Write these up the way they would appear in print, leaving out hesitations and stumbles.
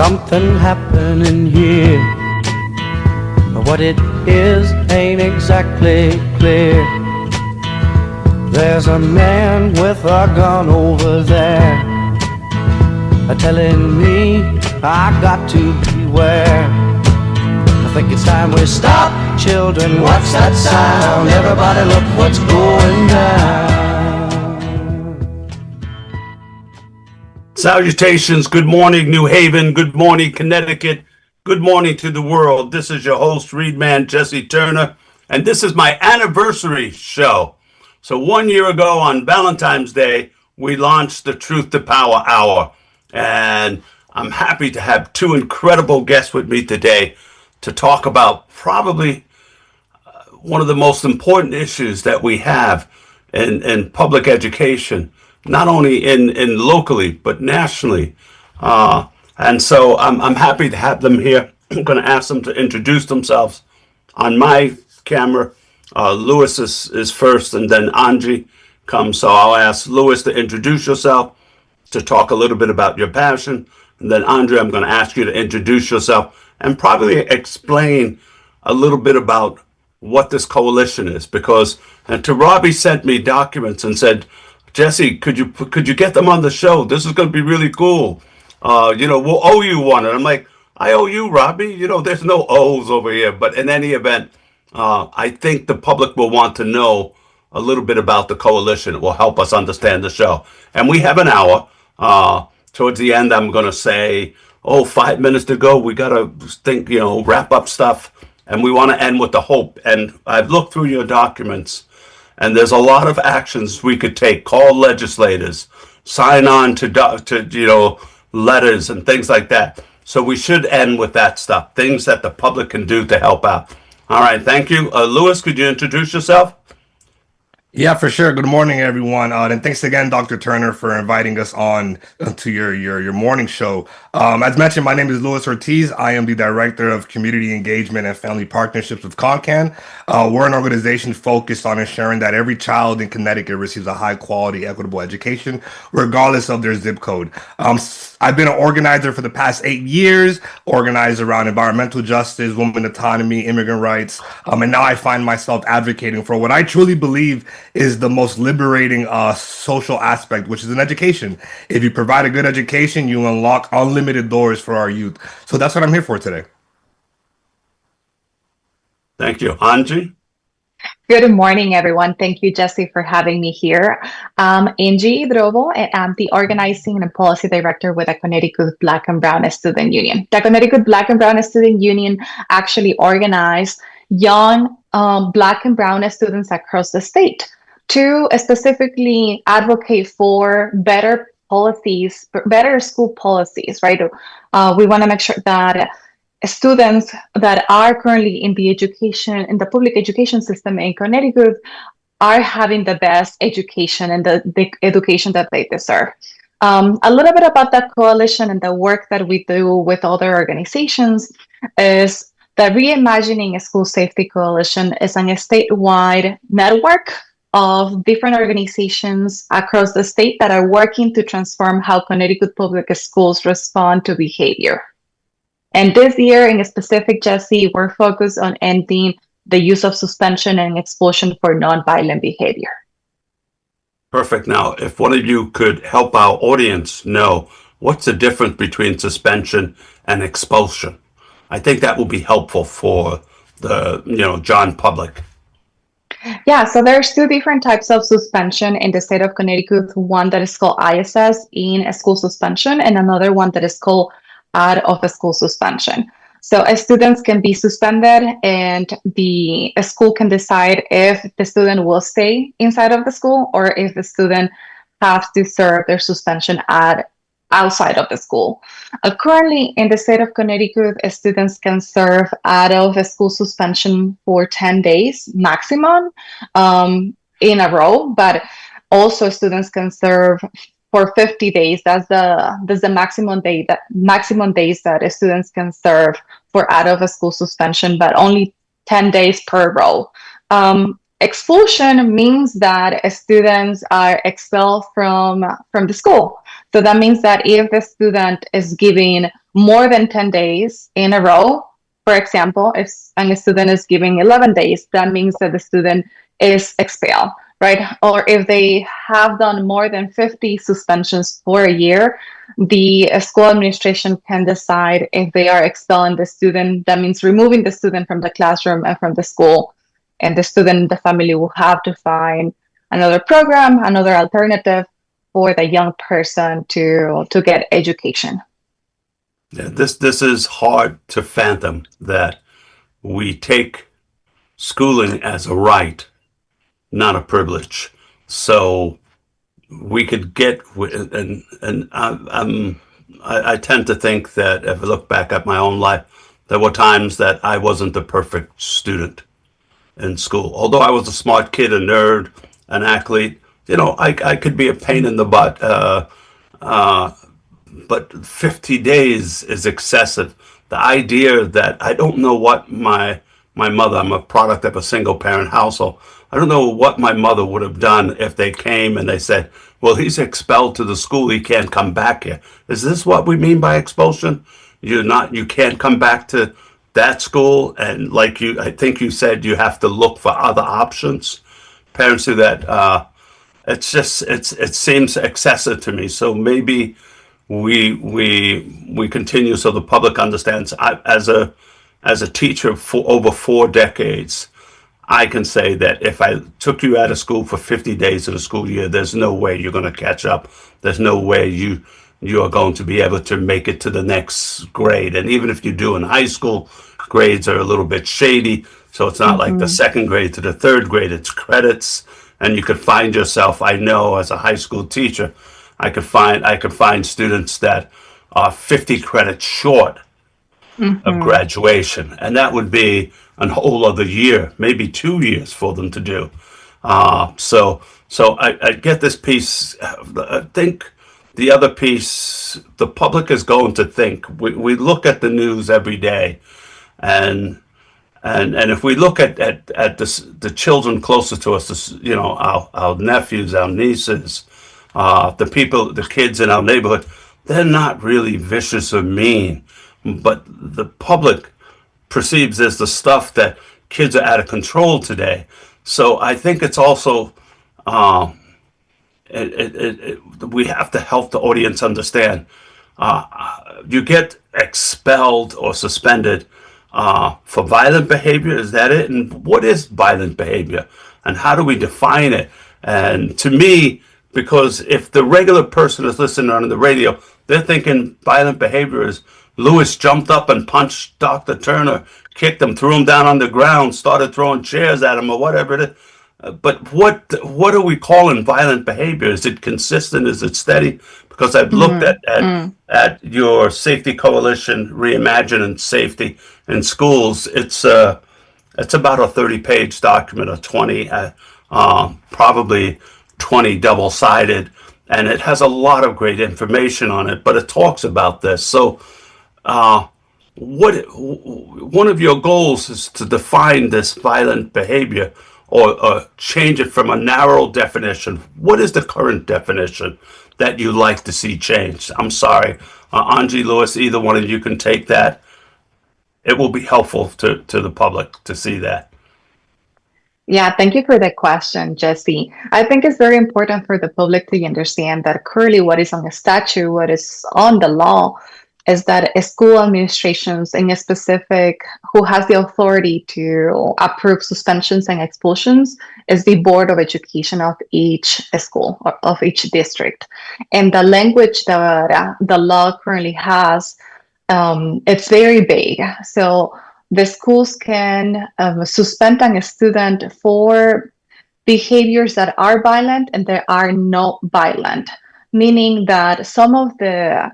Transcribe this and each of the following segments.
something happening here, but what it is ain't exactly clear. There's a man with a gun over there, telling me I got to beware. I think it's time we stop, children, what's that sound? Everybody look what's going down. Salutations, good morning New Haven, good morning Connecticut, good morning to the world. This is your host, Readman, Jesse Turner, and this is my anniversary show. So 1 year ago on Valentine's Day, we launched the Truth to Power Hour, and I'm happy to have two incredible guests with me today to talk about probably one of the most important issues that we have in public education, not only in locally, but nationally. And so I'm happy to have them here. I'm going to ask them to introduce themselves. On my camera, Louis is first, and then Angie comes. So I'll ask Louis to introduce yourself, to talk a little bit about your passion. And then Andre, I'm going to ask you to introduce yourself and probably explain a little bit about what this coalition is. Because Robbie sent me documents and said, Jesse, could you get them on the show? This is going to be really cool. We'll owe you one. And I'm like, I owe you, Robbie. There's no O's over here. But in any event, I think the public will want to know a little bit about the coalition. It will help us understand the show. And we have an hour. Towards the end, I'm going to say, 5 minutes to go. We got to wrap up stuff. And we want to end with the hope. And I've looked through your documents, and there's a lot of actions we could take. Call legislators, sign on to letters and things like that. So we should end with that stuff, things that the public can do to help out. All right, thank you. Louis, could you introduce yourself? Yeah, for sure. Good morning, everyone. And thanks again, Dr. Turner, for inviting us on to your morning show. As mentioned, my name is Louis Ortiz. I am the Director of Community Engagement and Family Partnerships with CONCAN. We're an organization focused on ensuring that every child in Connecticut receives a high-quality, equitable education, regardless of their zip code. I've been an organizer for the past 8 years, organized around environmental justice, women autonomy, immigrant rights, and now I find myself advocating for what I truly believe is the most liberating social aspect, which is an education. If you provide a good education, you unlock unlimited doors for our youth. So that's what I'm here for today. Thank you. Angie? Good morning, everyone. Thank you, Jesse, for having me here. I'm Angie Drobo, and I'm the Organizing and Policy Director with the Connecticut Black and Brown Student Union. The Connecticut Black and Brown Student Union actually organized young Black and Brown students across the state to specifically advocate for better policies, better school policies, right? We want to make sure that students that are currently in the public education system in Connecticut are having the best education and the education that they deserve. A little bit about the coalition and the work that we do with other organizations is the Reimagining School Safety Coalition is a statewide network of different organizations across the state that are working to transform how Connecticut public schools respond to behavior. And this year in specific, Jesse, we're focused on ending the use of suspension and expulsion for nonviolent behavior. Perfect. Now, if one of you could help our audience know what's the difference between suspension and expulsion, I think that will be helpful for the John public. Yeah, so there's two different types of suspension in the state of Connecticut. One that is called ISS, in school suspension, and another one that is called out of school suspension. So students can be suspended, and the school can decide if the student will stay inside of the school or if the student has to serve their suspension outside of the school. Currently, in the state of Connecticut, students can serve out of a school suspension for 10 days maximum in a row, but also students can serve for 50 days. That's the maximum days that students can serve for out of a school suspension, but only 10 days per row. Expulsion means that students are expelled from the school. So that means that if the student is giving more than 10 days in a row. For example, if a student is giving 11 days, that means that the student is expelled, right? Or if they have done more than 50 suspensions for a year, the school administration can decide if they are expelling the student. That means removing the student from the classroom and from the school. And the student, the family will have to find another program, another alternative for the young person to get education. Yeah, this is hard to fathom that we take schooling as a right, not a privilege. So we could get, and I tend to think that if I look back at my own life, there were times that I wasn't the perfect student in school. Although I was a smart kid, a nerd, an athlete, I could be a pain in the butt. But 50 days is excessive. The idea that I don't know what my mother, I'm a product of a single parent household. I don't know what my mother would have done if they came and they said, well, he's expelled to the school, he can't come back here. Is this what we mean by expulsion? You can't come back to that school, and I think you said you have to look for other options. Parents do that. It seems excessive to me. So maybe we continue so the public understands. As a teacher for over 4 decades, I can say that if I took you out of school for 50 days in a school year, there's no way you're going to catch up. There's no way you are going to be able to make it to the next grade. And even if you do in high school, grades are a little bit shady. So it's not like the second grade to the third grade, it's credits. And you could find yourself, I know as a high school teacher, I could find students that are 50 credits short of graduation, and that would be a whole other year, maybe 2 years for them to do. So I get this piece. I think the other piece, the public is going to think. We look at the news every day, and if we look at the children closer to us, our nephews, our nieces, the kids in our neighborhood, they're not really vicious or mean, but the public perceives as the stuff that kids are out of control today. So I think it's also we have to help the audience understand. You get expelled or suspended for violent behavior. Is that it? And what is violent behavior? And how do we define it? And to me, because if the regular person is listening on the radio, they're thinking violent behavior is Lewis jumped up and punched Dr. Turner, kicked him, threw him down on the ground, started throwing chairs at him or whatever it is. But what are we calling violent behavior? Is it consistent? Is it steady? Because I've looked at your safety coalition, reimagining safety in schools. It's about a 30-page document, or 20, probably 20 double-sided, and it has a lot of great information on it. But it talks about this. So, one of your goals is to define this violent behavior, or change it from a narrow definition. What is the current definition that you'd like to see changed? I'm sorry, Angie, Lewis, either one of you can take that. It will be helpful to the public to see that. Yeah, thank you for the question, Jesse. I think it's very important for the public to understand that currently what is on the statute, what is on the law, is that school administrations, in a specific, who has the authority to approve suspensions and expulsions, is the Board of Education of each school or of each district. And the language that the law currently has, it's very vague. So the schools can suspend a student for behaviors that are violent and that are not violent. Meaning that some of the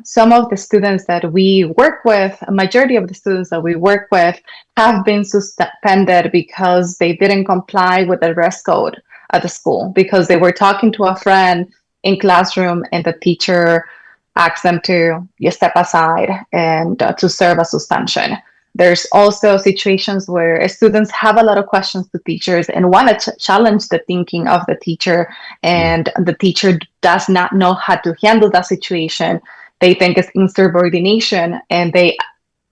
students that we work with, a majority of the students that we work with, have been suspended because they didn't comply with the dress code at the school, because they were talking to a friend in classroom and the teacher asked them to step aside and to serve a suspension. There's also situations where students have a lot of questions to teachers and want to challenge the thinking of the teacher, and the teacher does not know how to handle that situation. they think is insubordination, and they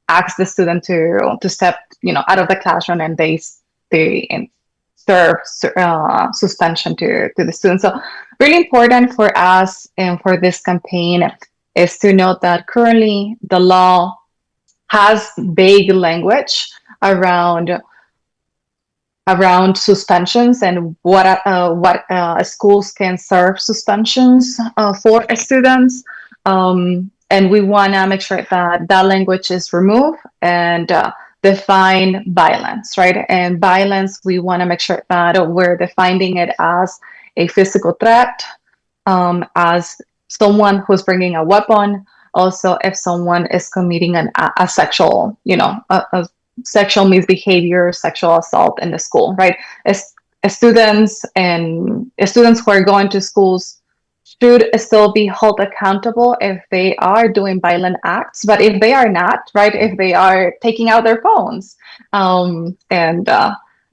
ask the student to step, out of the classroom, and they serve suspension to the student. So really important for us and for this campaign is to note that currently the law has vague language around suspensions and what schools can serve suspensions for students. And we want to make sure that that language is removed and define violence, right? And violence, we want to make sure that we're defining it as a physical threat, as someone who's bringing a weapon, also if someone is committing a sexual, a sexual misbehavior, sexual assault in the school, right? As students who are going to schools should still be held accountable if they are doing violent acts, but if they are not, right, if they are taking out their phones, and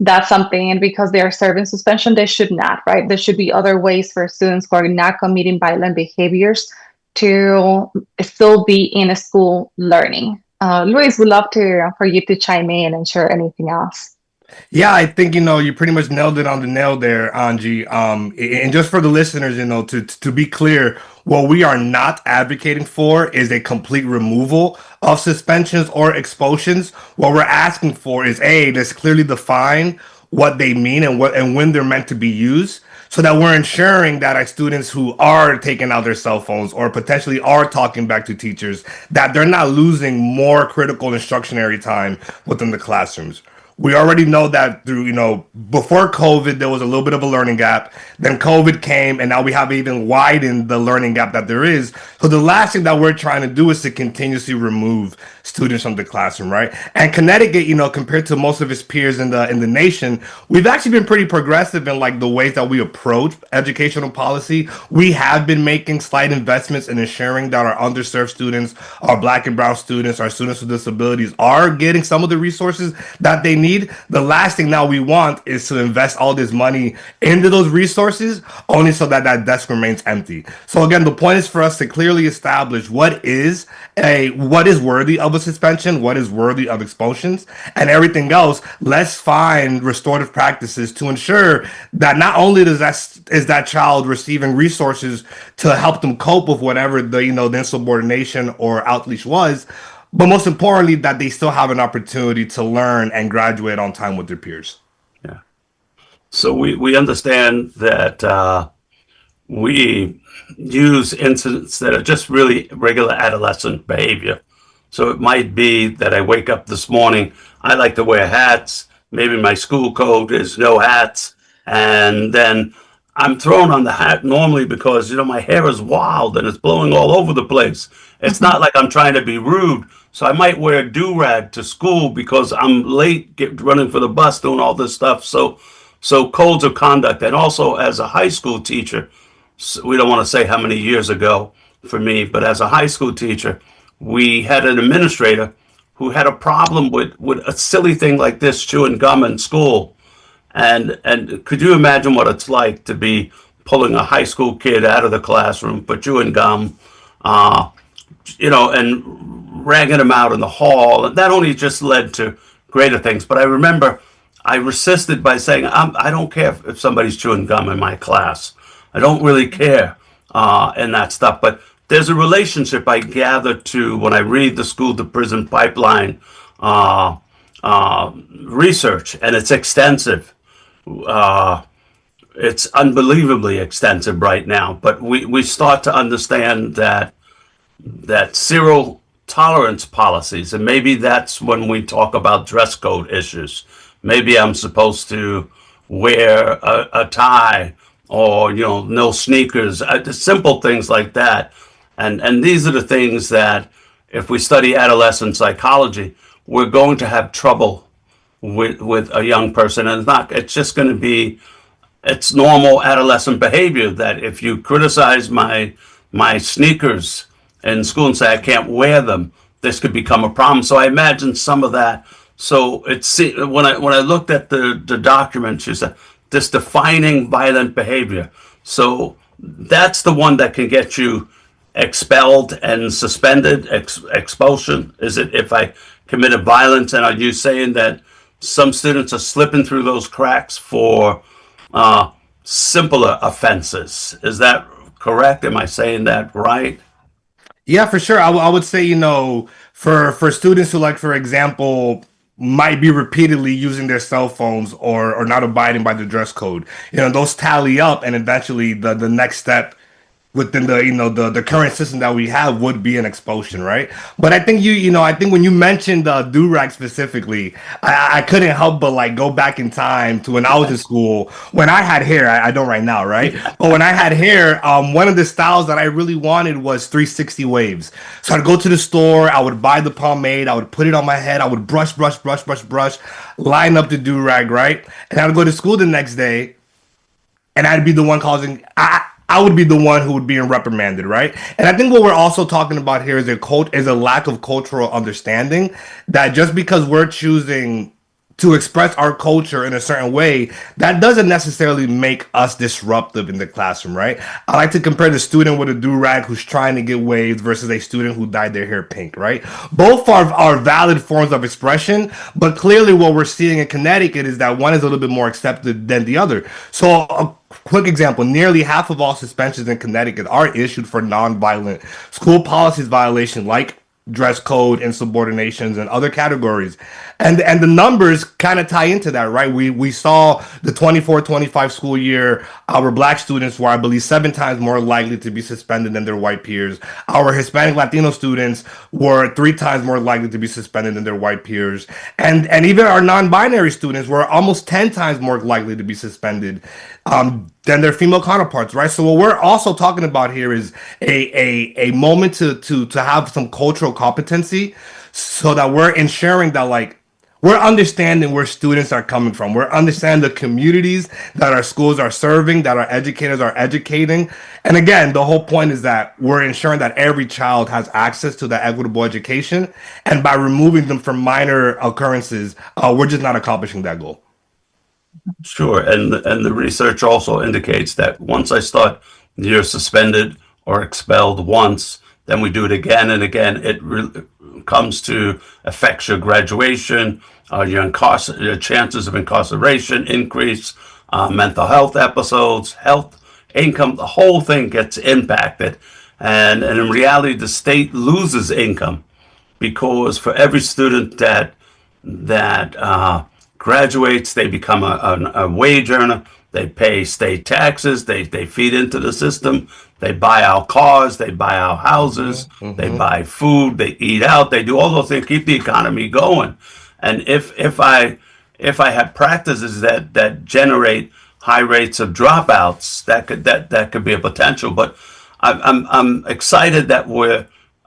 that's something, and because they are serving suspension, they should not, right? There should be other ways for students who are not committing violent behaviors to still be in a school learning. Luis, would love for you to chime in and share anything else. Yeah, I think you pretty much nailed it on the nail there, Angie. And just for the listeners, to be clear, what we are not advocating for is a complete removal of suspensions or expulsions. What we're asking for is let's clearly define what they mean and when they're meant to be used, so that we're ensuring that our students who are taking out their cell phones or potentially are talking back to teachers, that they're not losing more critical instructionary time within the classrooms. We already know that through, before COVID, there was a little bit of a learning gap. Then COVID came, and now we have even widened the learning gap that there is. So the last thing that we're trying to do is to continuously remove students from the classroom, right? And Connecticut, compared to most of its peers in the nation, we've actually been pretty progressive in like the ways that we approach educational policy. We have been making slight investments in ensuring that our underserved students, our Black and Brown students, our students with disabilities are getting some of the resources that they need. The last thing now we want is to invest all this money into those resources only so that that desk remains empty. So again, the point is for us to clearly establish what is worthy of a suspension, what is worthy of expulsions, and everything else. Let's find restorative practices to ensure that not only is that child receiving resources to help them cope with whatever the insubordination or outreach was, but most importantly, that they still have an opportunity to learn and graduate on time with their peers. Yeah. So we understand that we use incidents that are just really regular adolescent behavior. So it might be that I wake up this morning, I like to wear hats. Maybe my school code is no hats. And then I'm thrown on the hat normally because, my hair is wild and it's blowing all over the place. It's not like I'm trying to be rude. So I might wear a do-rag to school because I'm late running for the bus, doing all this stuff. So codes of conduct. And also as a high school teacher, we don't want to say how many years ago for me, but as a high school teacher, we had an administrator who had a problem with a silly thing like this, chewing gum in school. And could you imagine what it's like to be pulling a high school kid out of the classroom for chewing gum, and ragging him out in the hall? And that only just led to greater things. But I remember I resisted by saying, I don't care if somebody's chewing gum in my class. I don't really care in that stuff. But there's a relationship I gather to when I read the school to prison pipeline research, and it's extensive. It's unbelievably extensive right now. But we start to understand that zero tolerance policies, and maybe that's when we talk about dress code issues. Maybe I'm supposed to wear a tie, or no sneakers, simple things like that. And these are the things that, if we study adolescent psychology, we're going to have trouble with a young person. And it's just going to be, it's normal adolescent behavior that if you criticize my sneakers in school and say I can't wear them, this could become a problem. So I imagine some of that. So when I looked at the document, she said this defining violent behavior. So that's the one that can get you expelled and suspended, expulsion? Is it if I committed violence? And are you saying that some students are slipping through those cracks for simpler offenses? Is that correct? Am I saying that right? Yeah, for sure. I would say, for students who, like, for example, might be repeatedly using their cell phones or not abiding by the dress code, those tally up, and eventually the next step within the current system that we have would be an expulsion, right? But I think I think when you mentioned the do-rag specifically, I couldn't help but like go back in time to when I was in school, when I had hair. I don't right now, right? But when I had hair, one of the styles that I really wanted was 360 waves. So I'd go to the store, I would buy the pomade, I would put it on my head, I would brush, line up the do-rag, right? And I'd go to school the next day, and I'd be the one I would be the one who would be reprimanded, right? And I think what we're also talking about here is a lack of cultural understanding, that just because we're choosing to express our culture in a certain way, that doesn't necessarily make us disruptive in the classroom, right? I like to compare the student with a do-rag who's trying to get waves versus a student who dyed their hair pink, right? Both are valid forms of expression, but clearly what we're seeing in Connecticut is that one is a little bit more accepted than the other. So a quick example, nearly half of all suspensions in Connecticut are issued for non-violent school policies violation, like dress code, insubordinations, and other categories. And the numbers kind of tie into that, right? We saw the 24-25 school year, our black students were, I believe, 7 times more likely to be suspended than their white peers. Our Hispanic Latino students were 3 times more likely to be suspended than their white peers. And even our non-binary students were almost 10 times more likely to be suspended than their female counterparts, right? So what we're also talking about here is a moment to have some cultural competency, so that we're ensuring that, like, we're understanding where students are coming from. We're understanding the communities that our schools are serving, that our educators are educating. And again, the whole point is that we're ensuring that every child has access to that equitable education. And by removing them from minor occurrences, we're just not accomplishing that goal. Sure, and the research also indicates that once I start, you're suspended or expelled once, then we do it again and again. It comes to affect your graduation, your chances of incarceration increase, mental health episodes, health, income. The whole thing gets impacted, and in reality, the state loses income, because for every student that graduates, they become a wage earner. They pay state taxes. They feed into the system. They buy our cars. They buy our houses. They buy food. They eat out. They do all those things, keep the economy going. And if I have practices that generate high rates of dropouts, that could be a potential. But I'm excited that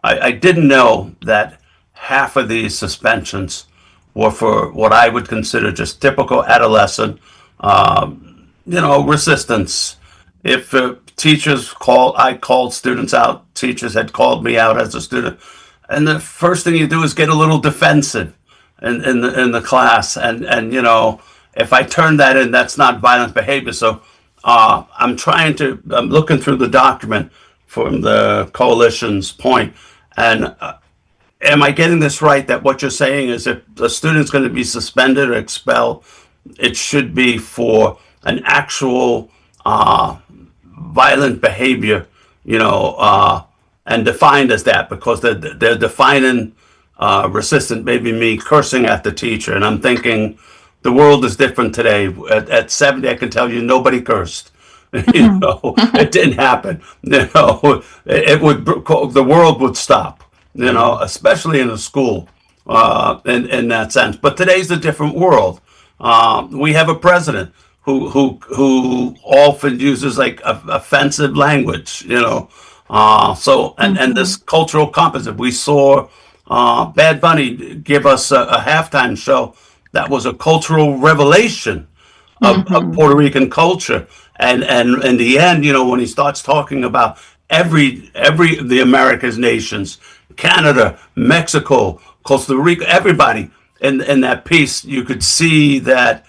I didn't know that half of these suspensions were for what I would consider just typical adolescent, resistance. If I called students out, teachers had called me out as a student, and the first thing you do is get a little defensive in the class, and if I turn that in, that's not violent behavior. So I'm looking through the document from the coalition's point, and am I getting this right, that what you're saying is if a student's going to be suspended or expelled, it should be for an actual violent behavior, and defined as that, because they're defining resistant, maybe me cursing at the teacher. And I'm thinking the world is different today. At 70, I can tell you nobody cursed. It didn't happen. The world would stop. Especially in a school, in that sense. But today's a different world. We have a president who often uses like offensive language, and this cultural composite. We saw Bad Bunny give us a halftime show that was a cultural revelation of Puerto Rican culture. And in the end, when he starts talking about every the Americas nations, Canada, Mexico, Costa Rica, everybody in that piece, you could see that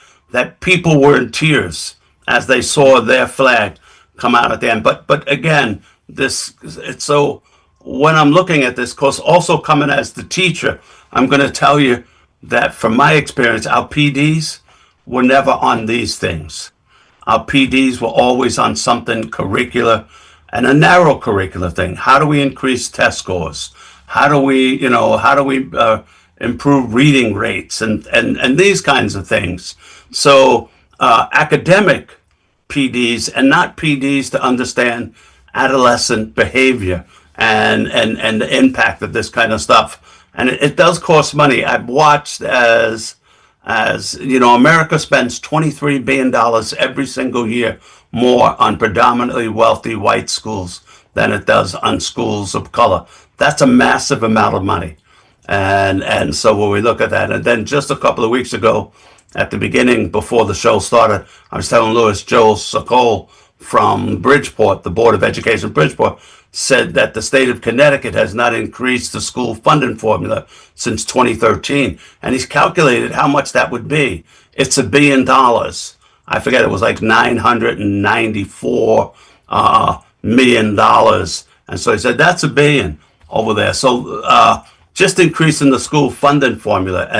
people were in tears as they saw their flag come out at the end. But again, it's so when I'm looking at this course, also coming as the teacher, I'm going to tell you that from my experience, our PDs were never on these things. Our PDs were always on something curricular and a narrow curricular thing. How do we increase test scores? How do we improve reading rates and these kinds of things? So academic PDs and not PDs to understand adolescent behavior and the impact of this kind of stuff. And it does cost money. I've watched as you know, America spends $23 billion every single year more on predominantly wealthy white schools than it does on schools of color. That's a massive amount of money. And so when we look at that, and then just a couple of weeks ago, at the beginning before the show started, I was telling Louis, Joel Sokol from Bridgeport, the Board of Education Bridgeport, said that the state of Connecticut has not increased the school funding formula since 2013. And he's calculated how much that would be. It's $1 billion. I forget, it was like $994 million. And so he said, that's $1 billion over there. So just increasing the school funding formula,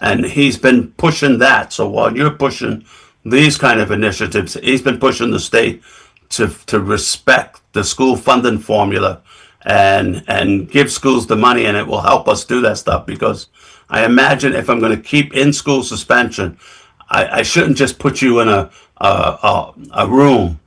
and he's been pushing that. So while you're pushing these kind of initiatives, he's been pushing the state to respect the school funding formula and give schools the money, and it will help us do that stuff. Because I imagine if I'm going to keep in school suspension, I shouldn't just put you in a room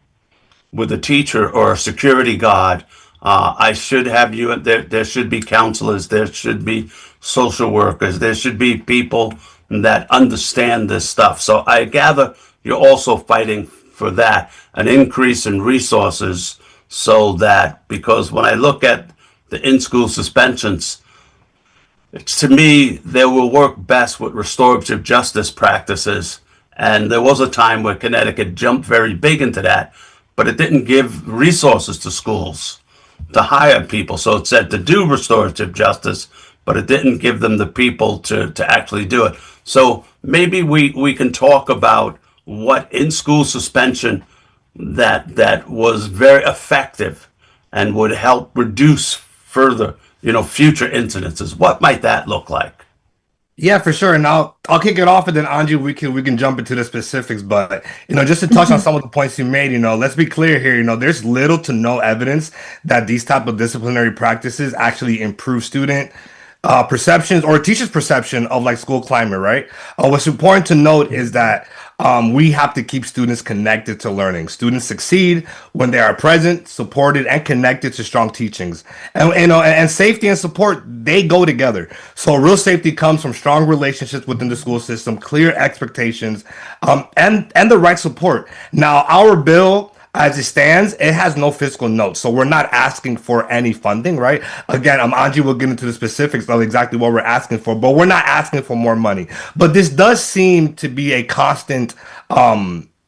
with a teacher or a security guard. I should have you there. There should be counselors. There should be social workers. There should be people that understand this stuff. So I gather you're also fighting for that, an increase in resources, so that, because when I look at the in-school suspensions, to me, they will work best with restorative justice practices. And there was a time where Connecticut jumped very big into that, but it didn't give resources to schools to hire people. So it said to do restorative justice, but it didn't give them the people to actually do it. So maybe we can talk about what in-school suspension that was very effective and would help reduce further, future incidences. What might that look like? Yeah, for sure. And I'll kick it off, and then Anju, we can jump into the specifics. But just to touch on some of the points you made, let's be clear here. There's little to no evidence that these type of disciplinary practices actually improve student perceptions or teachers' perception of like school climate, right? What's important to note is that we have to keep students connected to learning. Students succeed when they are present, supported, and connected to strong teachings. And safety and support, they go together. So real safety comes from strong relationships within the school system, clear expectations, and the right support. Now, our bill, as it stands, it has no fiscal note. So we're not asking for any funding, right? Again, Anji will get into the specifics of exactly what we're asking for, but we're not asking for more money. But this does seem to be a constant,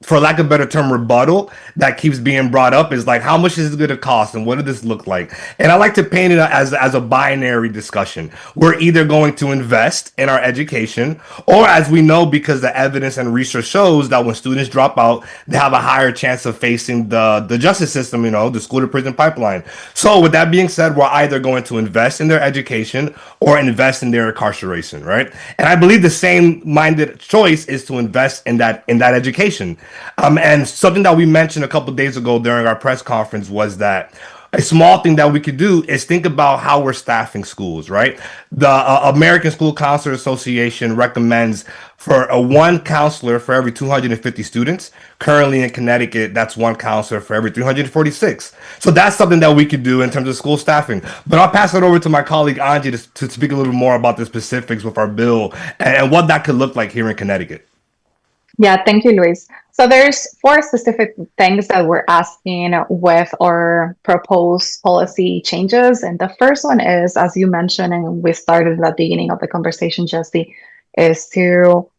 for lack of a better term, rebuttal that keeps being brought up, is like, how much is it going to cost and what did this look like? And I like to paint it as a binary discussion. We're either going to invest in our education, or, as we know, because the evidence and research shows that when students drop out, they have a higher chance of facing the justice system, the school to prison pipeline. So with that being said, we're either going to invest in their education or invest in their incarceration, right? And I believe the same minded choice is to invest in that education. And something that we mentioned a couple of days ago during our press conference was that a small thing that we could do is think about how we're staffing schools, right? The American School Counselor Association recommends for a one counselor for every 250 students. Currently in Connecticut, that's one counselor for every 346. So that's something that we could do in terms of school staffing. But I'll pass it over to my colleague Angie to speak a little more about the specifics with our bill and what that could look like here in Connecticut. Yeah, thank you, Luis. So there's 4 specific things that we're asking with our proposed policy changes. And the first one is, as you mentioned, and we started at the beginning of the conversation, Jesse, is to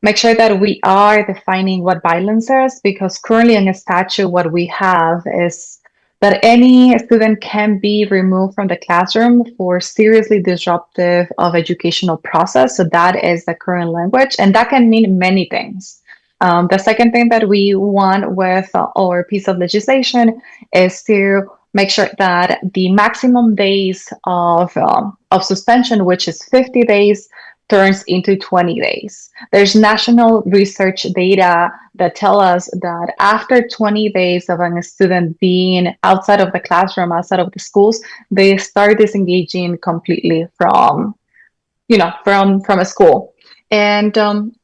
make sure that we are defining what violence is, because currently in the statute, what we have is that any student can be removed from the classroom for seriously disruptive of educational process. So that is the current language, and that can mean many things. The second thing that we want with our piece of legislation is to make sure that the maximum days of suspension, which is 50 days, turns into 20 days. There's national research data that tell us that after 20 days of a student being outside of the classroom, outside of the schools, they start disengaging completely from, from a school. And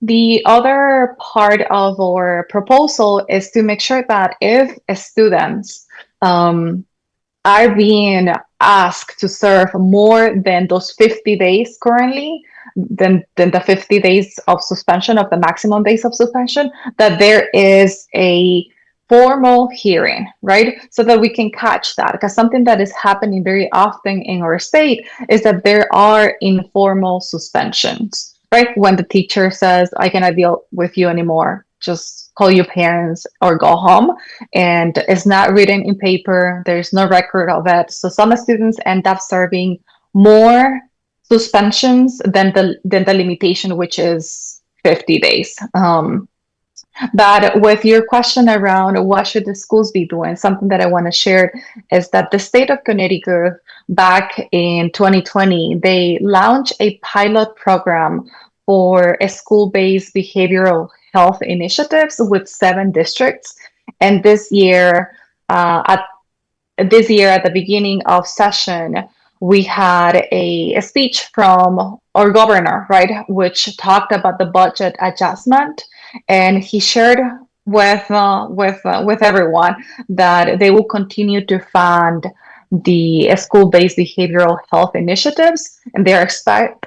the other part of our proposal is to make sure that if students are being asked to serve more than those 50 days currently, than the 50 days of suspension, of the maximum days of suspension, that there is a formal hearing, right? So that we can catch that. Because something that is happening very often in our state is that there are informal suspensions, right? When the teacher says, I cannot deal with you anymore, just call your parents or go home. And it's not written in paper, there's no record of it. So some students end up serving more suspensions than the limitation, which is 50 days. But with your question around what should the schools be doing, something that I want to share is that the state of Connecticut back in 2020, they launched a pilot program for a school-based behavioral health initiatives with 7 districts. And this year, at the beginning of session, we had a speech from our governor, right, which talked about the budget adjustment, and he shared with everyone that they will continue to fund the school-based behavioral health initiatives, and they are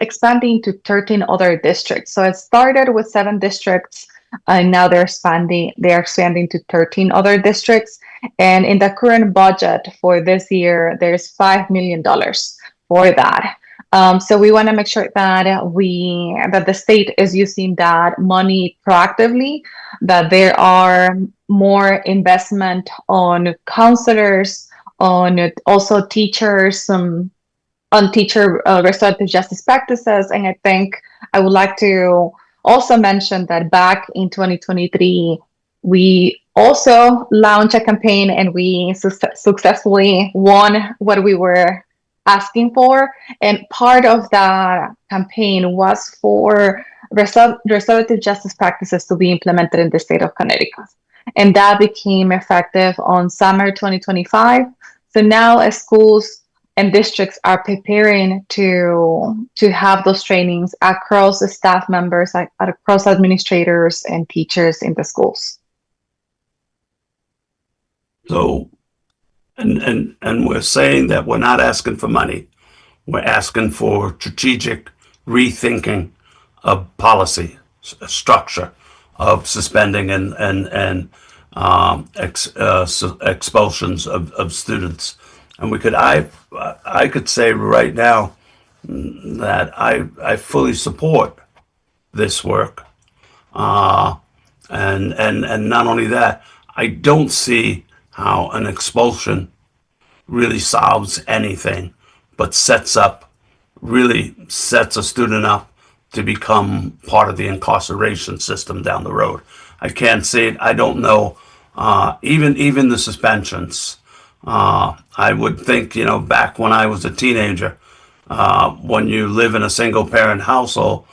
expanding to 13 other districts. So it started with 7 districts, and now they're expanding to 13 other districts. And in the current budget for this year, there's $5 million for that. So we want to make sure that that the state is using that money proactively, that there are more investment on counselors, on also teachers, on teacher restorative justice practices. And I think I would like to also mention that back in 2023, we also launched a campaign, and we successfully won what we were asking for. And part of that campaign was for restorative justice practices to be implemented in the state of Connecticut. And that became effective on summer 2025. So now schools and districts are preparing to have those trainings across the staff members, across administrators and teachers in the schools. So, and we're saying that we're not asking for money. We're asking for strategic rethinking of policy structure of suspending and expulsions of students. And I could say right now that I fully support this work. And not only that, I don't see how an expulsion really solves anything, but really sets a student up to become part of the incarceration system down the road. I can't see it. I don't know. Even the suspensions. I would think, back when I was a teenager, when you live in a single parent household,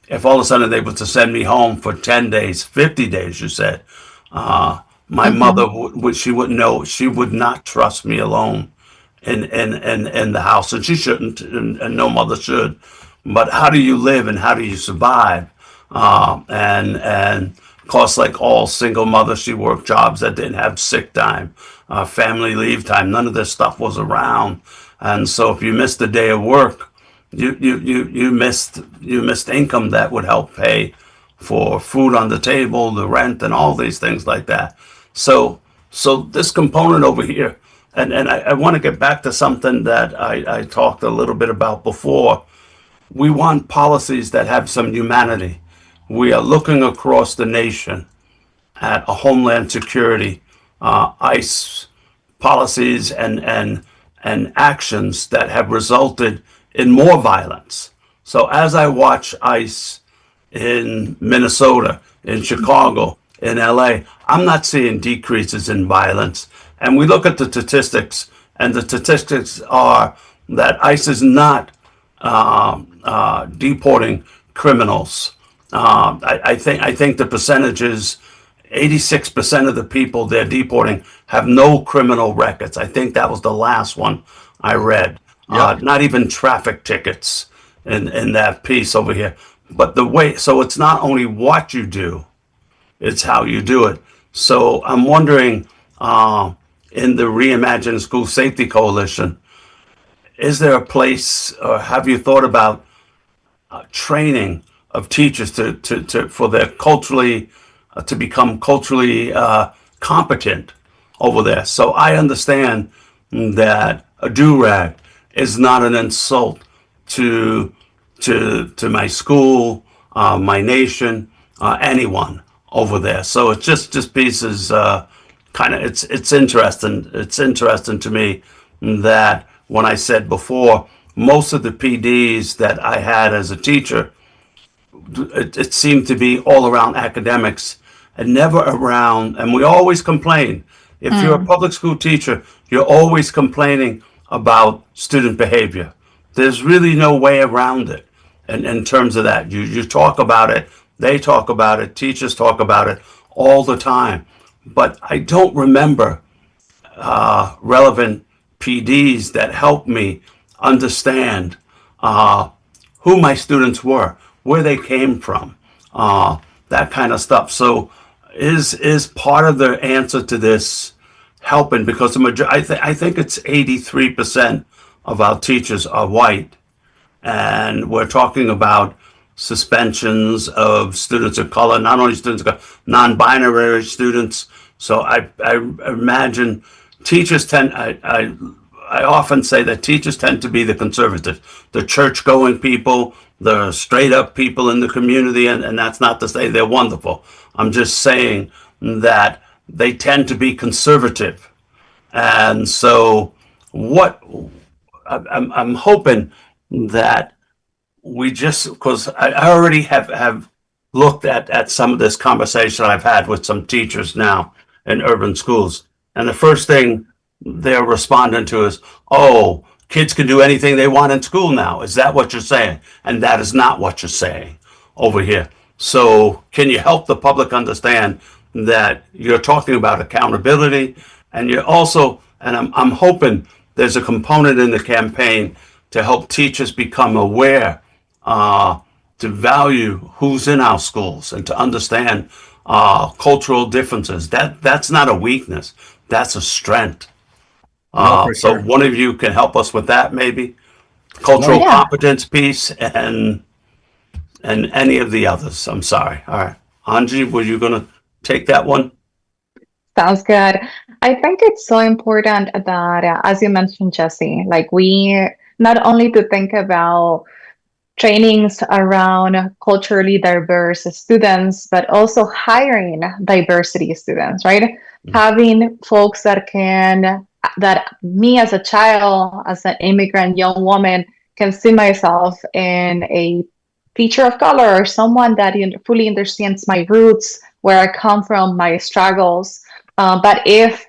if all of a sudden they were to send me home for 10 days, 50 days, you said, my mother she wouldn't know. She would not trust me alone in the house, and she shouldn't, and no mother should. But how do you live and how do you survive? And of course, like all single mothers, she worked jobs that didn't have sick time, family leave time. None of this stuff was around, and so if you missed a day of work, you missed income that would help pay for food on the table, the rent, and all these things like that. So this component over here, and I want to get back to something that I talked a little bit about before. We want policies that have some humanity. We are looking across the nation at a homeland security, ICE policies and actions that have resulted in more violence. So as I watch ICE in Minnesota, in Chicago, in LA, I'm not seeing decreases in violence And we look at the statistics, and the statistics are that ICE is not deporting criminals. I think the percentage is 86% of the people they're deporting have no criminal records. I think that was the last one I read. Yep. Not even traffic tickets in that piece over here. But the way, so it's not only what you do, it's how you do it. So I'm wondering, in the Reimagine School Safety Coalition, is there a place, or have you thought about training of teachers for their culturally to become culturally competent over there? So I understand that a do-rag is not an insult to my school, my nation, anyone over there. So it's just pieces. Kind of, it's interesting. It's interesting to me that when I said before, most of the PDs that I had as a teacher, it seemed to be all around academics and never around. And we always complain. If you're a public school teacher, you're always complaining about student behavior. There's really no way around it. And in terms of that, you talk about it, they talk about it, teachers talk about it all the time. But I don't remember relevant PDs that helped me understand who my students were, where they came from, that kind of stuff. So is part of the answer to this helping? Because I think it's 83% of our teachers are white, and we're talking about suspensions of students of color, not only students of color, non-binary students. So I imagine teachers I often say that teachers tend to be the conservative, the church-going people, the straight-up people in the community, and that's not to say they're wonderful. I'm just saying that they tend to be conservative. And so I'm hoping that we just, because I already have looked at some of this conversation I've had with some teachers now in urban schools. And the first thing they're responding to is, oh, kids can do anything they want in school now. Is that what you're saying? And that is not what you're saying over here. So can you help the public understand that you're talking about accountability, and you're also, and I'm hoping there's a component in the campaign to help teachers become aware, to value who's in our schools and to understand cultural differences. That's not a weakness. That's a strength. No, for So sure. one of you can help us with that, maybe cultural Yeah. competence piece and any of the others. I'm sorry. All right, Anji, were you going to take that one? Sounds good. I think it's so important that, as you mentioned, Jesse, like we not only to think about trainings around culturally diverse students, but also hiring diversity students, right? Having folks that me as a child, as an immigrant young woman, can see myself in a teacher of color or someone that fully understands my roots, where I come from, my struggles. But if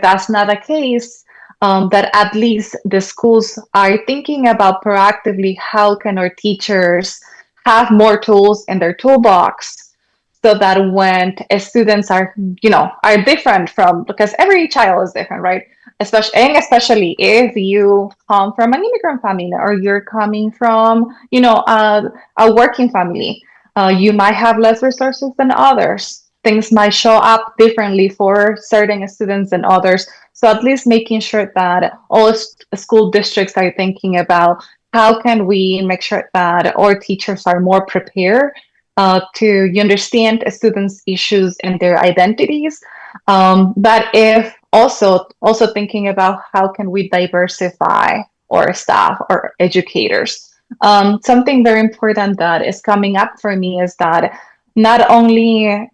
that's not the case, that at least the schools are thinking about proactively how can our teachers have more tools in their toolbox, so that when students are different from, because every child is different, right? Especially if you come from an immigrant family or you're coming from a working family, you might have less resources than others. Things might show up differently for certain students than others. So at least making sure that all school districts are thinking about how can we make sure that our teachers are more prepared to understand students' issues and their identities. But if also thinking about how can we diversify our staff or educators. Something very important that is coming up for me is that not only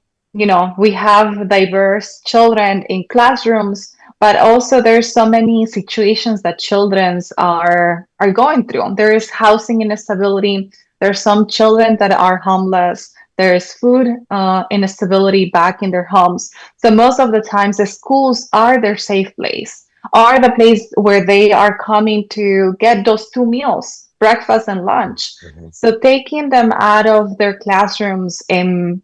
we have diverse children in classrooms, but also there's so many situations that children are going through. There is housing instability. There's some children that are homeless. There's food and stability back in their homes. So most of the times, the schools are their safe place, are the place where they are coming to get those two meals, breakfast and lunch. So taking them out of their classrooms and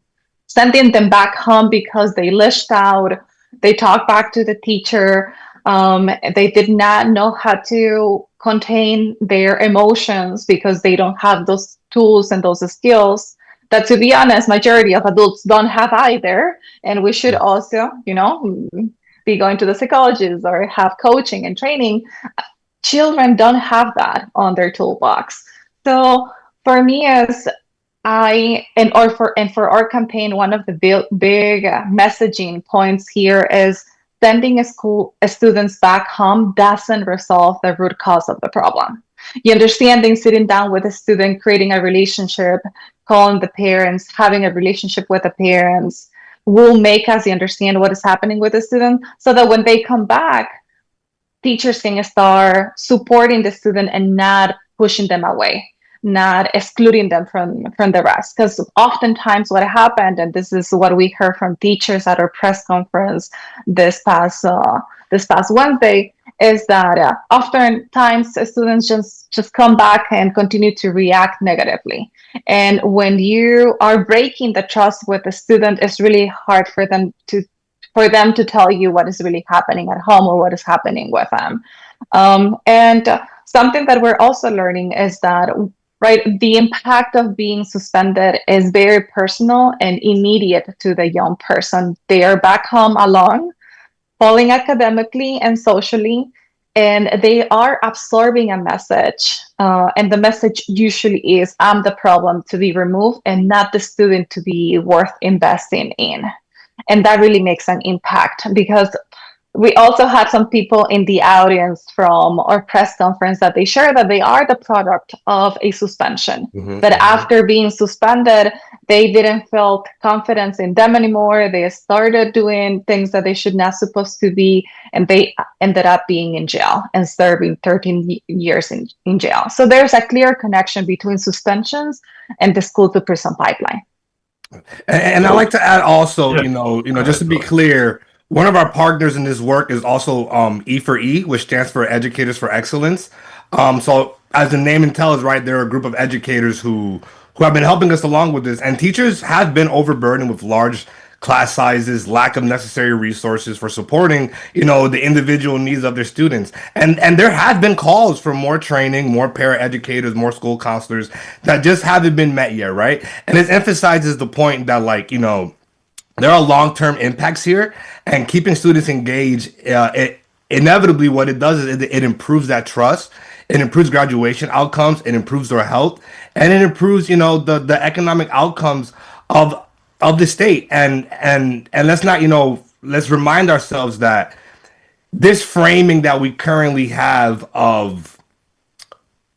sending them back home because they lashed out, they talked back to the teacher, they did not know how to contain their emotions because they don't have those tools and those skills that, to be honest, majority of adults don't have either. And we should also, be going to the psychologist or have coaching and training. Children don't have that on their toolbox. So for me, as for our campaign, one of the big messaging points here is sending students back home doesn't resolve the root cause of the problem. You understanding, sitting down with a student, creating a relationship, calling the parents, having a relationship with the parents will make us understand what is happening with the student, so that when they come back, teachers can start supporting the student and not pushing them away, not excluding them from the rest. Because oftentimes what happened, and this is what we heard from teachers at our press conference this past Wednesday, is that oftentimes students just come back and continue to react negatively. And when you are breaking the trust with the student, it's really hard for them to tell you what is really happening at home or what is happening with them. And something that we're also learning is that, right, the impact of being suspended is very personal and immediate to the young person. They are back home alone, falling academically and socially, and they are absorbing a message. And the message usually is, I'm the problem to be removed and not the student to be worth investing in. And that really makes an impact, because we also had some people in the audience from our press conference that they share that they are the product of a suspension. But after being suspended, they didn't feel confidence in them anymore. They started doing things that they should not supposed to be, and they ended up being in jail and serving 13 years in jail. So there's a clear connection between suspensions and the school to prison pipeline. And I like to add also, just to be clear, one of our partners in this work is also E4E, which stands for Educators for Excellence. So as the name entails, right, they're a group of educators who have been helping us along with this. And teachers have been overburdened with large class sizes, lack of necessary resources for supporting, the individual needs of their students. And there have been calls for more training, more paraeducators, more school counselors that just haven't been met yet, right? And it emphasizes the point that, there are long-term impacts here, and keeping students engaged, inevitably what it does is it improves that trust, it improves graduation outcomes, it improves their health, and it improves, the economic outcomes of the state. And let's not, let's remind ourselves that this framing that we currently have of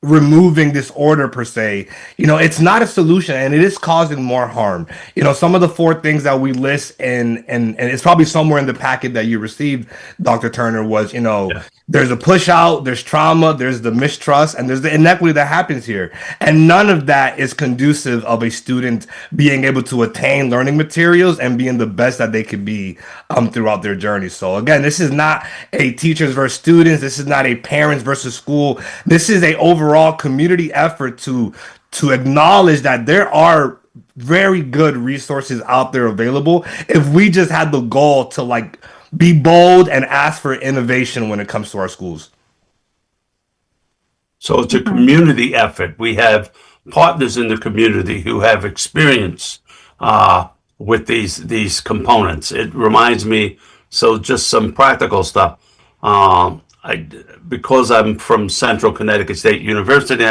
removing this order per se, it's not a solution, and it is causing more harm. Some of the 4 things that we list, and it's probably somewhere in the packet that you received, Dr. Turner, was, there's a push out, there's trauma, there's the mistrust, and there's the inequity that happens here. And none of that is conducive of a student being able to attain learning materials and being the best that they could be throughout their journey. So again, this is not a teachers versus students. This is not a parents versus school. This is a overall community effort to acknowledge that there are very good resources out there available if we just had the goal to be bold and ask for innovation when it comes to our schools. So it's a community effort. We have partners in the community who have experience with these components. It reminds me, so just some practical stuff. Because I'm from Central Connecticut State University,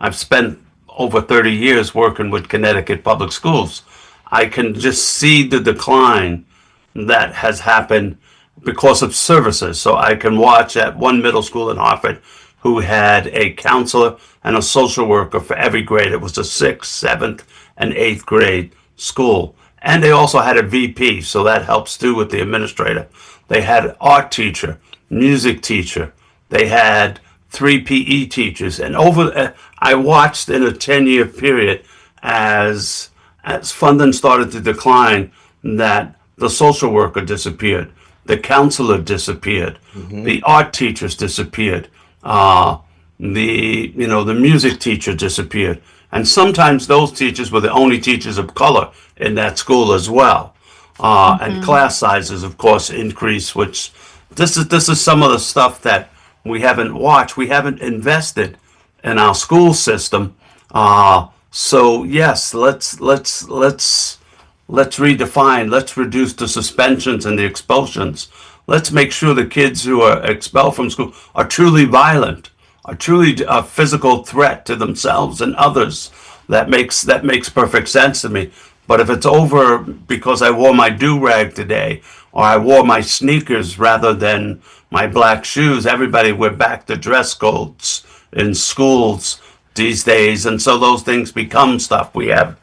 I've spent over 30 years working with Connecticut public schools. I can just see the decline that has happened because of services. So I can watch at one middle school in Hartford who had a counselor and a social worker for every grade. It was a 6th, 7th, and 8th grade school. And they also had a VP, so that helps too with the administrator. They had an art teacher, music teacher. They had 3 PE teachers. And I watched in a 10-year period as as funding started to decline, that the social worker disappeared, the counselor disappeared, the art teachers disappeared, the music teacher disappeared, and sometimes those teachers were the only teachers of color in that school as well. And class sizes, of course, increase. Which this is some of the stuff that we haven't watched. We haven't invested in our school system. So yes, let's redefine. Let's reduce the suspensions and the expulsions. Let's make sure the kids who are expelled from school are truly violent, are truly a physical threat to themselves and others. That makes perfect sense to me. But if it's over because I wore my do-rag today, or I wore my sneakers rather than my black shoes, we're back to dress codes in schools these days, and so those things become stuff. We have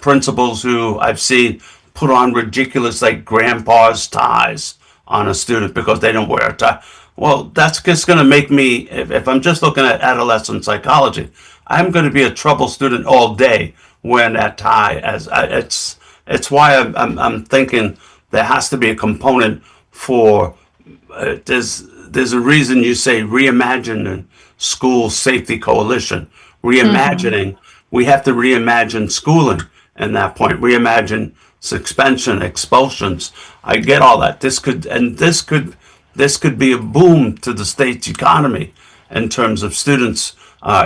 principals who I've seen put on ridiculous, like, grandpa's ties on a student because they don't wear a tie. Well, that's just going to make me, if I'm just looking at adolescent psychology, I'm going to be a trouble student all day wearing that tie. It's why I'm thinking there has to be a component for there's a reason you say reimagining school safety coalition, reimagining. We have to reimagine schooling. And that point, reimagine suspension, expulsions. I get all that. This could be a boom to the state's economy in terms of students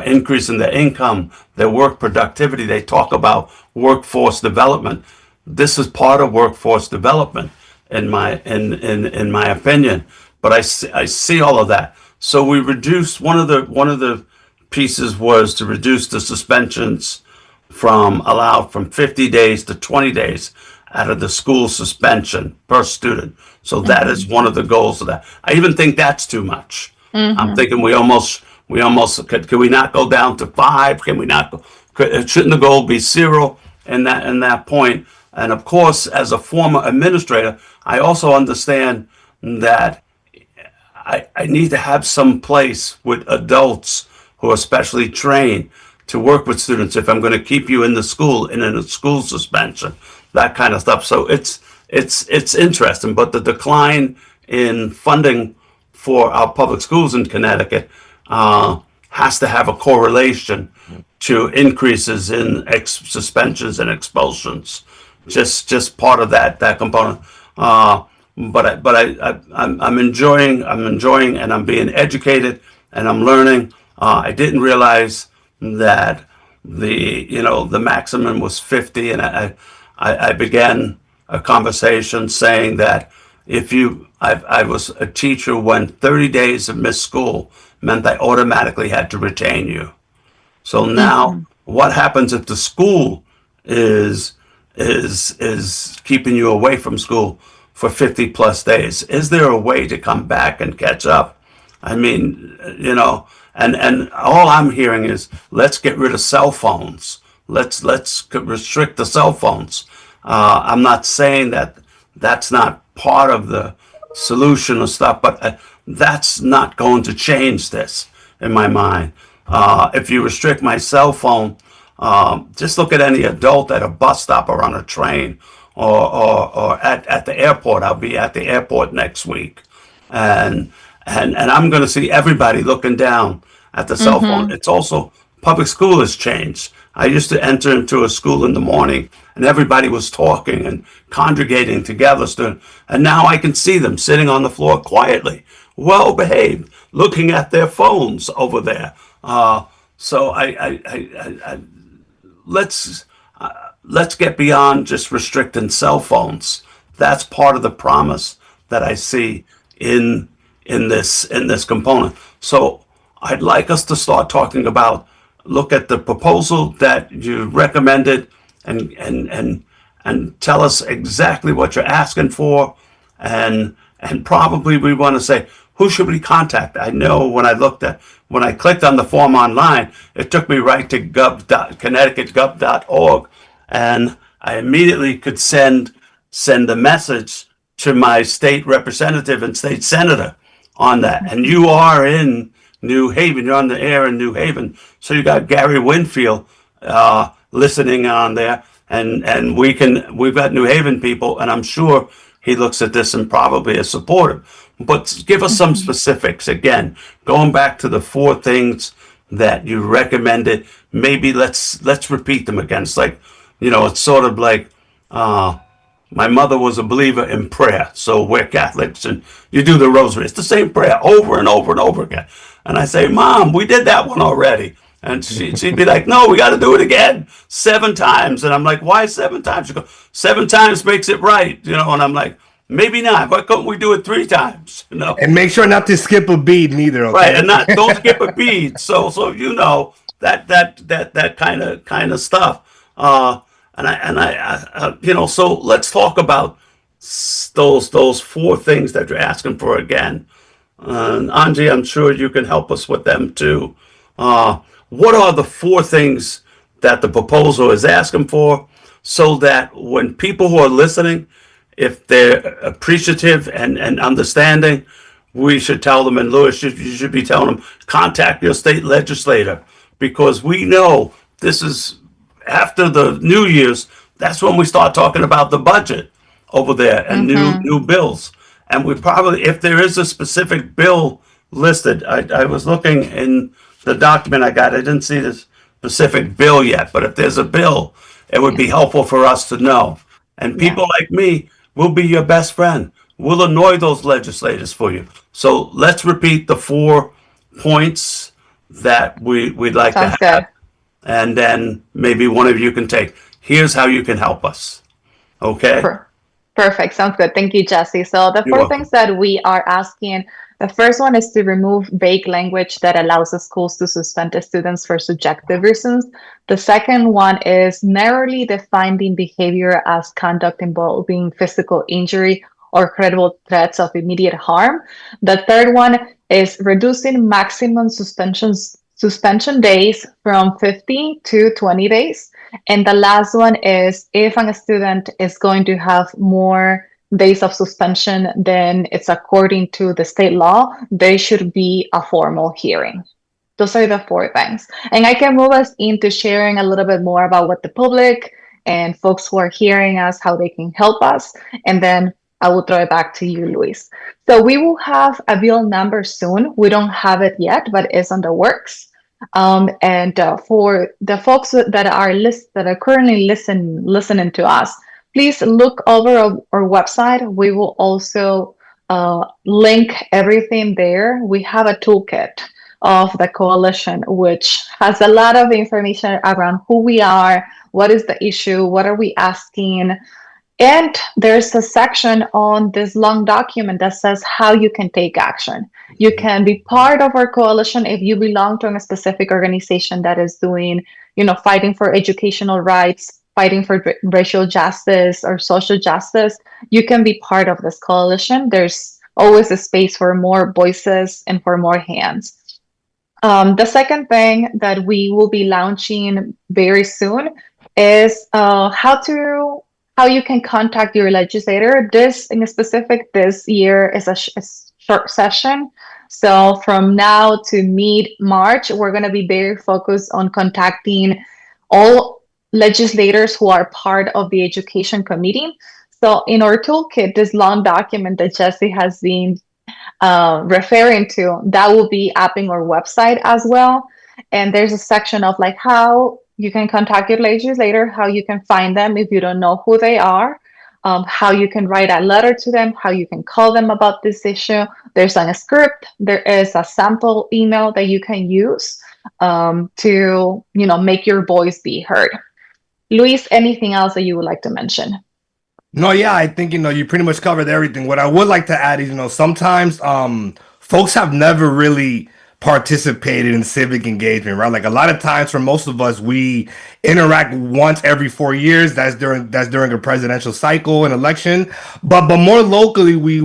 increasing their income, their work productivity. They talk about workforce development. This is part of workforce development, in my opinion. But I see all of that. So we reduced one of the pieces was to reduce the suspensions from 50 days to 20 days out of the school suspension per student. So that is one of the goals of that. I even think that's too much. I'm thinking we almost could we not go down to 5? Can we not go? Shouldn't the goal be 0 in that point? And of course, as a former administrator, I also understand that I need to have some place with adults who are specially trained to work with students if I'm going to keep you in the school and in a school suspension, that kind of stuff. So it's interesting, but the decline in funding for our public schools in Connecticut has to have a correlation to increases in suspensions and expulsions. Just part of that component. I'm enjoying, and I'm being educated, and I'm learning. I didn't realize that the maximum was 50, and I began a conversation saying that I was a teacher when 30 days of missed school meant I automatically had to retain you. So now, what happens if the school is keeping you away from school for 50 plus days? Is there a way to come back and catch up? I mean, and all I'm hearing is let's get rid of cell phones. Let's restrict the cell phones. I'm not saying that that's not part of the solution or stuff, but that's not going to change this in my mind. If you restrict my cell phone, just look at any adult at a bus stop or on a train or at the airport. I'll be at the airport next week, and I'm going to see everybody looking down at the cell phone. It's also public school has changed. I used to enter into a school in the morning and everybody was talking and congregating together, and now I can see them sitting on the floor quietly, well behaved, looking at their phones over there. So let's get beyond just restricting cell phones. That's part of the promise that I see in this component. So I'd like us to start talking about, look at the proposal that you recommended and tell us exactly what you're asking for, and probably we want to say, who should we contact? I know when I clicked on the form online, it took me right to connecticutgov.org, and I immediately could send a message to my state representative and state senator on that. And you are in New Haven, you're on the air in New Haven, so you got Gary Winfield listening on there, and we've got New Haven people, and I'm sure he looks at this and probably is supportive. But give us some Mhm. specifics again, going back to the four things that you recommended. Maybe let's repeat them again. It's like, it's sort of like, uh, my mother was a believer in prayer, so we're Catholics, and you do the rosary. It's the same prayer over and over and over again. And I say, Mom, we did that one already. And she'd be like, No, we got to do it again 7 times. And I'm like, Why 7 times? She goes, 7 times makes it right, And I'm like, Maybe not. Why couldn't we do it 3 times? And make sure not to skip a beat neither, Right, okay? and not don't skip a beat. So that kind of stuff. So let's talk about those four things that you're asking for again. And Angie, I'm sure you can help us with them too. What are the four things that the proposal is asking for, so that when people who are listening, if they're appreciative and understanding, we should tell them, and Lewis, you should be telling them, contact your state legislator, because we know this is after the New Year's. That's when we start talking about the budget over there and Mhm. new bills. And we probably, if there is a specific bill listed, I was looking in the document I got. I didn't see the specific bill yet, but if there's a bill, it would Yeah. be helpful for us to know. And Yeah. people like me will be your best friend. We'll annoy those legislators for you. So let's repeat the 4 points that we'd like to Sounds have, good. and then maybe one of you can take. Here's how you can help us. Okay? Per- Perfect. Sounds good. Thank you, Jesse. So the You're four welcome. things that we are asking, the first one is to remove vague language that allows the schools to suspend the students for subjective reasons. The second one is narrowly defining behavior as conduct involving physical injury or credible threats of immediate harm. The third one is reducing maximum suspension days from 50 to 20 days. And the last one is if a student is going to have more days of suspension than it's according to the state law, there should be a formal hearing. Those are the four things. And I can move us into sharing a little bit more about what the public and folks who are hearing us, how they can help us. And then I will throw it back to you, Luis. So we will have a bill number soon. We don't have it yet, but it's on the works. And for the folks that are currently listening to us, please look over our website. We will also link everything there. We have a toolkit of the coalition, which has a lot of information around who we are, what is the issue, what are we asking, and there's a section on this long document that says how you can take action. You can be part of our coalition if you belong to a specific organization that is doing, fighting for educational rights, fighting for racial justice or social justice. You can be part of this coalition. There's always a space for more voices and for more hands. The second thing that we will be launching very soon is how you can contact your legislator. This in specific this year is a short session. So from now to mid-March, we're going to be very focused on contacting all legislators who are part of the education committee. So in our toolkit, this long document that Jesse has been referring to, that will be up in our website as well. And there's a section of like how you can contact your legislator, how you can find them if you don't know who they are, how you can write a letter to them, how you can call them about this issue. There's a script, there is a sample email that you can use to make your voice be heard. Luis, anything else that you would like to mention? No, yeah, I think you pretty much covered everything. What I would like to add is sometimes folks have never really participated in civic engagement, right? Like a lot of times for most of us, we interact once every 4 years. That's during a presidential cycle and election. But more locally, we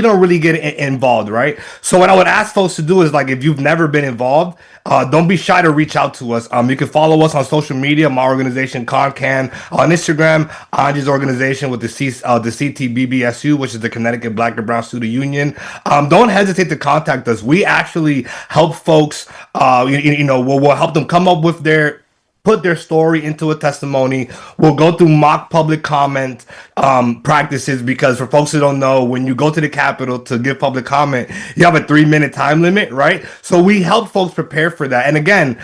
don't really get involved, right? So what I would ask folks to do is like if you've never been involved, don't be shy to reach out to us. You can follow us on social media. My organization, ConCan, on Instagram. Anji's organization with the CTBBSU, which is the Connecticut Black and Brown Student Union. Don't hesitate to contact us. We actually help folks. We'll help them come up with their put their story into a testimony. We'll go through mock public comment practices, because for folks who don't know, when you go to the Capitol to give public comment, you have a 3-minute time limit, right? So we help folks prepare for that. And again,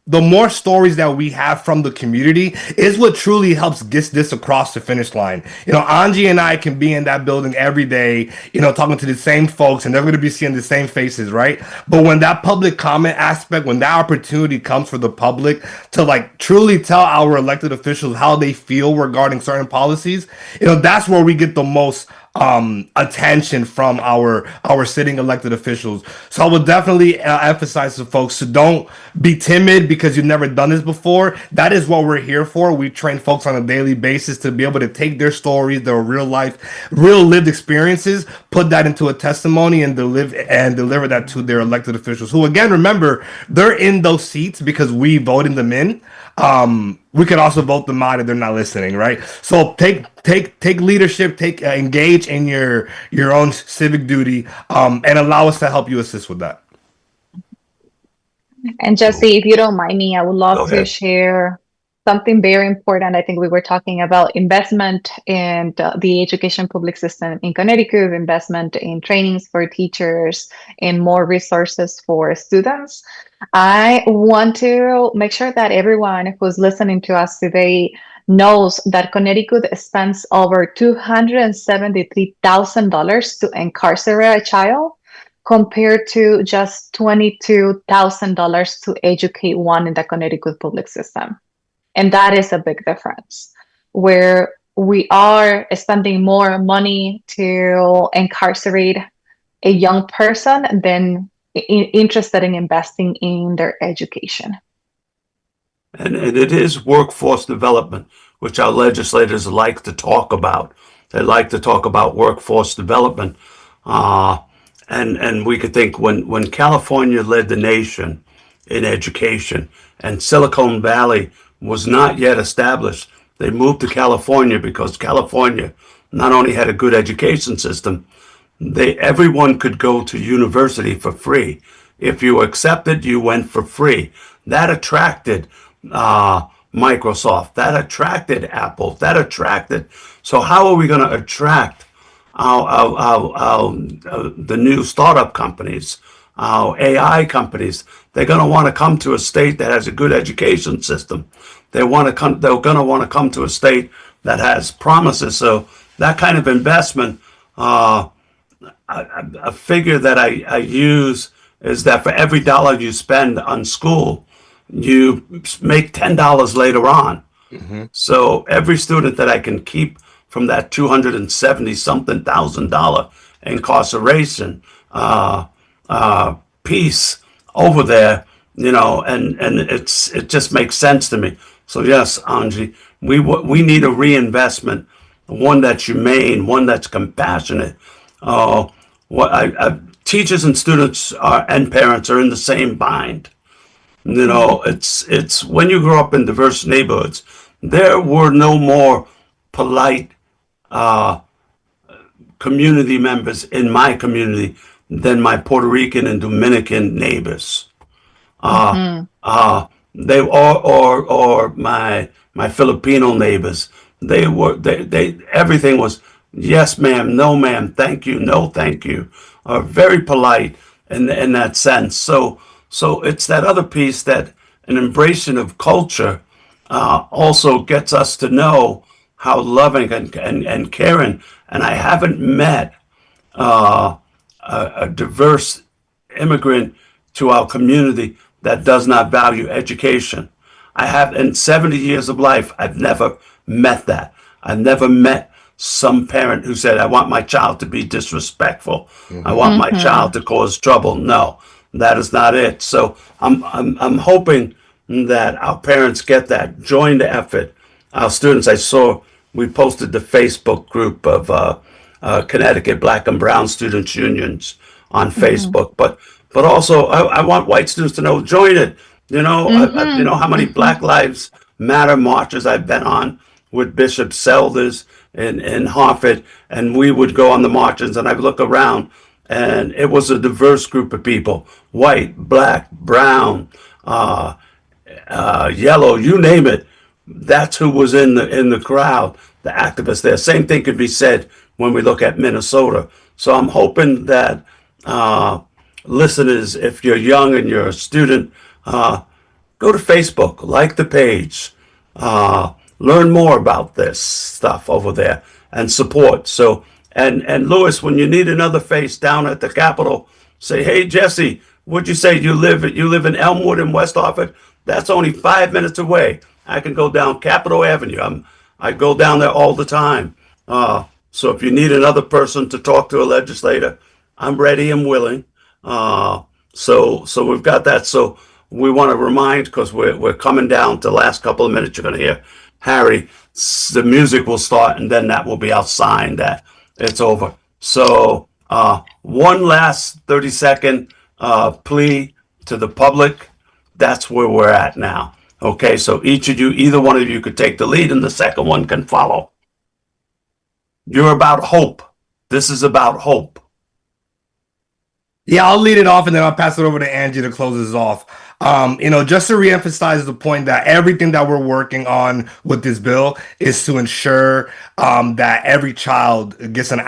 the more stories that we have from the community is what truly helps get this across the finish line. Angie and I can be in that building every day, talking to the same folks, and they're going to be seeing the same faces, right? But when that public comment aspect, when that opportunity comes for the public to like truly tell our elected officials how they feel regarding certain policies, that's where we get the most attention from our sitting elected officials. So I would definitely emphasize to folks to don't be timid because you've never done this before. That is what we're here for. We train folks on a daily basis to be able to take their stories, their real lived experiences, put that into a testimony, and deliver that to their elected officials, who, again, remember, they're in those seats because we voted them in. We could also vote them out if they're not listening, right? So take leadership, engage in your own civic duty, and allow us to help you assist with that. And Jesse, if you don't mind me, I would love Go to ahead. share something very important. I think we were talking about investment in the education public system in Connecticut, investment in trainings for teachers, and more resources for students. I want to make sure that everyone who's listening to us today knows that Connecticut spends over $273,000 to incarcerate a child, compared to just $22,000 to educate one in the Connecticut public system. And that is a big difference, where we are spending more money to incarcerate a young person than interested in investing in their education. And it is workforce development, which our legislators like to talk about. They like to talk about workforce development. And we could think when California led the nation in education and Silicon Valley was not yet established, they moved to California because California not only had a good education system, everyone could go to university for free. If you accepted, you went for free. That attracted Microsoft. That attracted Apple. That attracted. So how are we going to attract the new startup companies, our AI companies? They're going to want to come to a state that has a good education system. They're going to want to come to a state that has promises. So that kind of investment, a figure that I use is that for every dollar you spend on school, you make $10 later on. Mm-hmm. So every student that I can keep from that $270-something thousand incarceration piece over there, and it just makes sense to me. So yes, Angie, we need a reinvestment, one that's humane, one that's compassionate. Teachers and students and parents are in the same bind. It's when you grow up in diverse neighborhoods, there were no more polite community members in my community than my Puerto Rican and Dominican neighbors. They or my Filipino neighbors. They everything was yes ma'am, no ma'am, thank you, no thank you. Very polite in that sense. So it's that other piece, that an embracing of culture also gets us to know how loving and caring. And I haven't met a diverse immigrant to our community that does not value education. I have, in 70 years of life, I've never met that. I've never met some parent who said, I want my child to be disrespectful. Mm-hmm. I want my child to cause trouble. No, that is not it. So I'm hoping that our parents get that, join the effort. Our students, I saw, we posted the Facebook group of Connecticut Black and Brown Students Unions on Facebook, but also I want white students to know, join it. You know how many Black Lives Matter marches I've been on with Bishop Selders in Hartford, and we would go on the marches, and I'd look around, and it was a diverse group of people: white, black, brown, yellow, you name it. That's who was in the crowd, the activists there. Same thing could be said when we look at Minnesota. So I'm hoping that listeners, if you're young and you're a student, go to Facebook, like the page, learn more about this stuff over there, and support. So, and Louis, when you need another face down at the Capitol, say, hey Jesse, what'd you say? You live in Elmwood in West Hartford? That's only 5 minutes away. I can go down Capitol Avenue. I go down there all the time. So if you need another person to talk to a legislator, I'm ready and willing. So we've got that. So we want to remind, because we're coming down to the last couple of minutes. You're going to hear Harry. The music will start, and then that will be our sign that it's over. So one last 30-second plea to the public. That's where we're at now. Okay, so each of you, either one of you could take the lead, and the second one can follow. You're about hope. This is about hope. Yeah, I'll lead it off and then I'll pass it over to Angie to close this off. Just to reemphasize the point that everything that we're working on with this bill is to ensure that every child gets an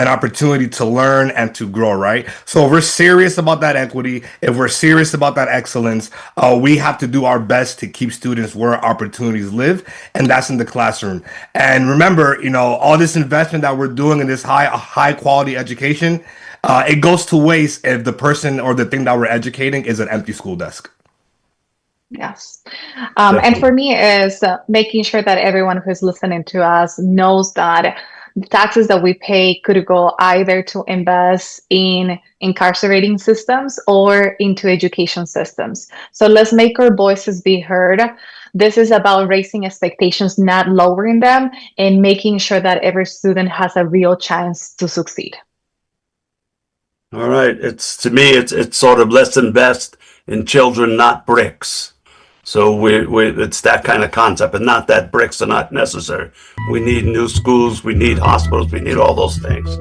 opportunity to learn and to grow, right? So if we're serious about that equity, if we're serious about that excellence, we have to do our best to keep students where opportunities live, and that's in the classroom. And remember, all this investment that we're doing in this high quality education, it goes to waste if the person or the thing that we're educating is an empty school desk. Yes. And for me is making sure that everyone who's listening to us knows that the taxes that we pay could go either to invest in incarcerating systems or into education systems. So let's make our voices be heard. This is about raising expectations, not lowering them, and making sure that every student has a real chance to succeed. All right. To me, it's sort of let's invest in children, not bricks. So it's that kind of concept, and not that bricks are not necessary. We need new schools, we need hospitals, we need all those things.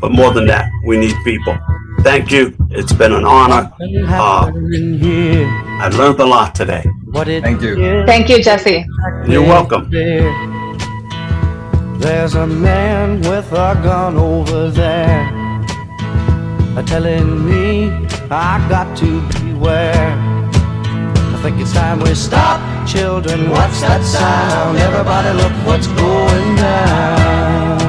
But more than that, we need people. Thank you. It's been an honor. I learned a lot today. Thank you. Thank you, Jesse. You're welcome. There's a man with a gun over there, telling me I got to beware. I think it's time we stop, children. What's that sound? Everybody look what's going down.